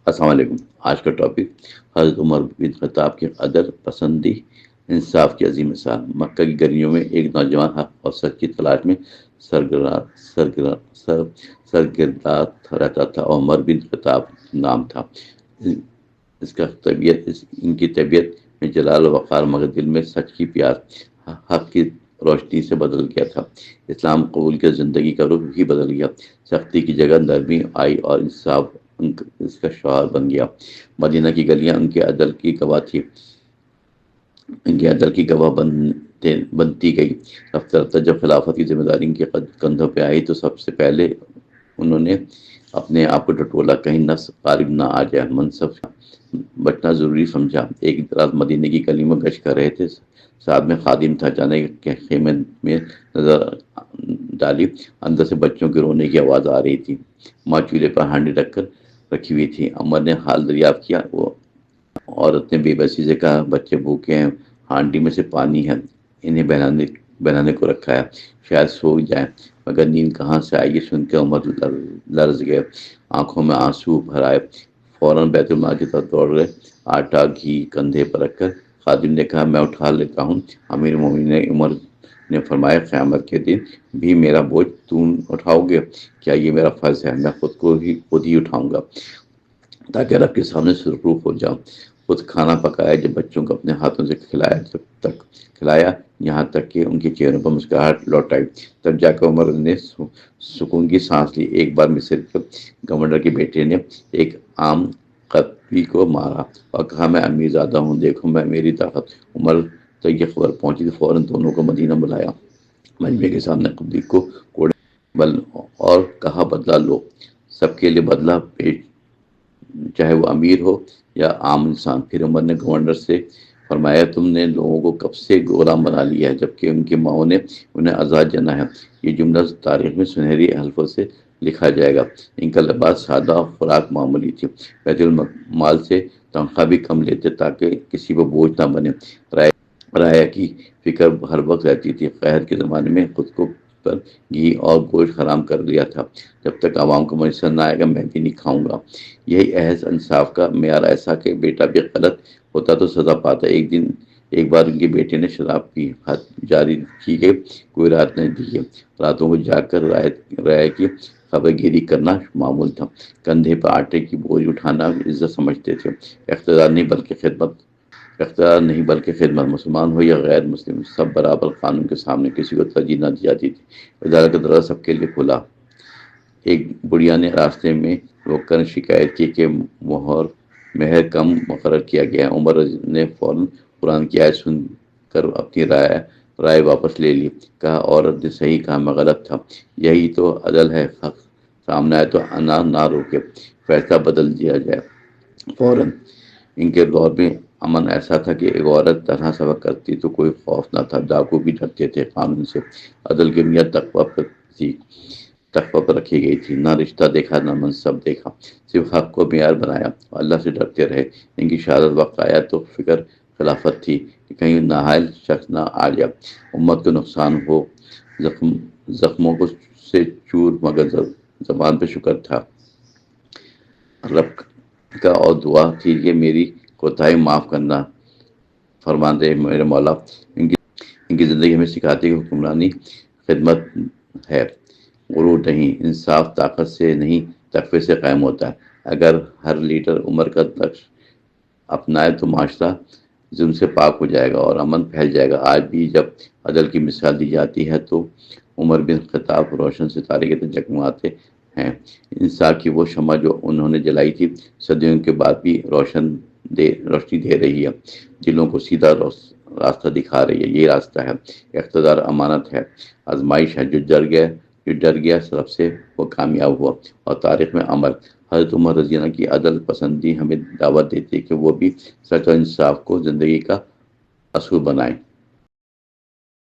السلام علیکم۔ آج کا ٹاپک حضرت عمر بن خطاب کے عدل پسندی انصاف کی عظیم مثال۔ مکہ کی گلیوں میں ایک نوجوان حق اور سچ کی تلاش میں سرگرا سرگرا سر سرگرداں رہتا تھا اور عمر بن خطاب نام تھا۔ اس کا ان کی طبیعت میں جلال و وقار مگر دل میں سچ کی پیار حق کی روشنی سے بدل گیا تھا۔ اسلام قبول کے زندگی کا رخ بھی بدل گیا۔ سختی کی جگہ نرمی آئی اور انصاف اس کا شعار بن گیا۔ مدینہ کی گلیاں ان کے عدل کی گواہ تھی، ان کے عدل کی گواہ بنتی گئی۔ رفتہ رفتہ جب خلافت کی ذمہ داری ان کے کندھوں پہ آئی تو سب سے پہلے انہوں نے اپنے آپ کو ٹٹولا، کہیں نفس غالب نہ آ جائے، منصب بچنا ضروری سمجھا۔ ایک رات مدینہ کی گلی میں گشت کر رہے تھے، ساتھ میں خادم تھا۔ اچانک کے خیمے میں نظر ڈالی، اندر سے بچوں کے رونے کی آواز آ رہی تھی۔ ماں چولہے پر ہانڈی رکھ کر رکھی ہوئی تھی۔ عمر نے حال دریافت کیا۔ وہ عورت نے بے بسی سے کہا، بچے بھوکے ہیں، ہانڈی میں سے پانی ہے، انہیں بہلانے کو رکھا ہے، شاید سو جائیں۔ مگر نیند کہاں سے آئی؟ یہ سن کے عمر لرز گئے، آنکھوں میں آنسو بھر آئے، فوراً بیت المال کی طرف دوڑ گئے۔ آٹا گھی کندھے پر رکھ کر خادم نے کہا، میں اٹھا لیتا ہوں۔ امیر المومنین عمر نے فرمایا، قیامت کے دن بھی میرا بوجھ تم اٹھاؤ گے؟ کیا یہ میرا فرض ہے؟ میں خود ہی اٹھاؤں گا تاکہ رب کے سامنے سرخرو ہو جاؤں۔ خود کھانا پکایا، جب بچوں کو اپنے ہاتھوں سے کھلایا یہاں تک کہ ان کے چہروں پر مسکراہٹ لوٹ آئی، تب جا کر عمر نے سکون کی سانس لی۔ ایک بار مصر کے گورنر کے بیٹے نے ایک عام قبطی کو مارا اور کہا، میں امیر زادہ ہوں، دیکھو میں میری طاقت۔ عمر تک یہ خبر پہنچی تو فوراً دونوں کو مدینہ بلایا، مجمع کے سامنے قبطی کو کوڑے اور کہا، بدلہ لو، سب کے لیے بدلہ پیش، چاہے وہ امیر ہو یا عام انسان۔ پھر عمر نے گورنر سے فرمایا، تم نے لوگوں کو کب سے غلام بنا لیا ہے جبکہ ان کی ماؤں نے انہیں آزاد جانا ہے۔ یہ جملہ تاریخ میں سنہری حلفوں سے لکھا جائے گا۔ ان کا لباس سادہ اور خوراک معمولی تھی، بیت المال سے تنخواہ بھی کم لیتے تاکہ کسی پر بوجھ نہ بنے۔ رعایا کی فکر ہر وقت رہتی تھی۔ قحط کے زمانے میں خود کو پر گھی اور گوشت حرام کر لیا تھا، جب تک عوام کو میسر نہ آئے گا میں بھی نہیں کھاؤں گا۔ یہی احد انصاف کا معیار، ایسا کہ بیٹا بھی غلط ہوتا تو سزا پاتا۔ ایک بار ان کے بیٹے نے شراب پی، حد جاری کی کہ کوئی رات نہیں دی۔ راتوں کو جاگ کر رعایا کی خبر گیری کرنا معمول تھا۔ کندھے پر آٹے کی بوجھ اٹھانا عزت سمجھتے تھے، اقتدار نہیں بلکہ خدمت۔ مسلمان ہو یا غیر مسلم، سب برابر قانون کے سامنے، کسی کو ترجیح نہ دی جاتی تھی۔ عدالت کا دروازہ سب کے لیے کھلا۔ ایک بڑھیا نے راستے میں روک کر شکایت کی کہ مہر کم مقرر کیا گیا ہے۔ عمر نے فوراً قرآن کی آیت سن کر اپنی رائے واپس لے لی۔ کہا، عورت نے صحیح کہا، میں غلط تھا۔ یہی تو عدل ہے، حق سامنے آئے تو انا نہ روکے، فیصلہ بدل دیا جائے فوراً۔ ان کے دور میں امن ایسا تھا کہ ایک عورت تنہا سفر کرتی تو کوئی خوف نہ تھا، ڈاکو بھی ڈرتے تھے قانون سے۔ عدل کی بنیاد تقویٰ پر رکھی گئی تھی، نہ رشتہ دیکھا نہ منصب دیکھا، صرف حق کو معیار بنایا اور اللہ سے ڈرتے رہے۔ ان کی شہادت وقت آیا تو فکر خلافت تھی کہ کہیں نااہل شخص نہ آ جائے، امت کو نقصان ہو۔ زخموں کو سے چور، مگر زبان پہ شکر تھا رب کا، اور دعا تھی کہ میری کوتاہی معاف کرنا۔ فرمان دے میرے مولا، ان کی زندگی ہمیں سکھاتی کہ حکمرانی خدمت ہے، غرور نہیں۔ انصاف طاقت سے نہیں، تقوی سے قائم ہوتا ہے۔ اگر ہر لیڈر عمر کا نقش اپنائے تو معاشرہ ظلم سے پاک ہو جائے گا اور امن پھیل جائے گا۔ آج بھی جب عدل کی مثال دی جاتی ہے تو عمر بن خطاب روشن ستارے کے طرح جگمگاتے ہیں۔ انصاف کی وہ شمع جو انہوں نے جلائی تھی، صدیوں کے بعد بھی روشنی دے رہی ہے، دلوں کو سیدھا راستہ دکھا رہی ہے۔ یہ راستہ ہے، اقتدار امانت ہے، آزمائش ہے۔ جو ڈر گیا سب سے وہ کامیاب ہوا، اور تاریخ میں عمل۔ حضرت عمر رضی اللہ عنہ کی عدل پسندی ہمیں دعوت دیتی ہے کہ وہ بھی سچ اور انصاف کو زندگی کا اصول بنائیں۔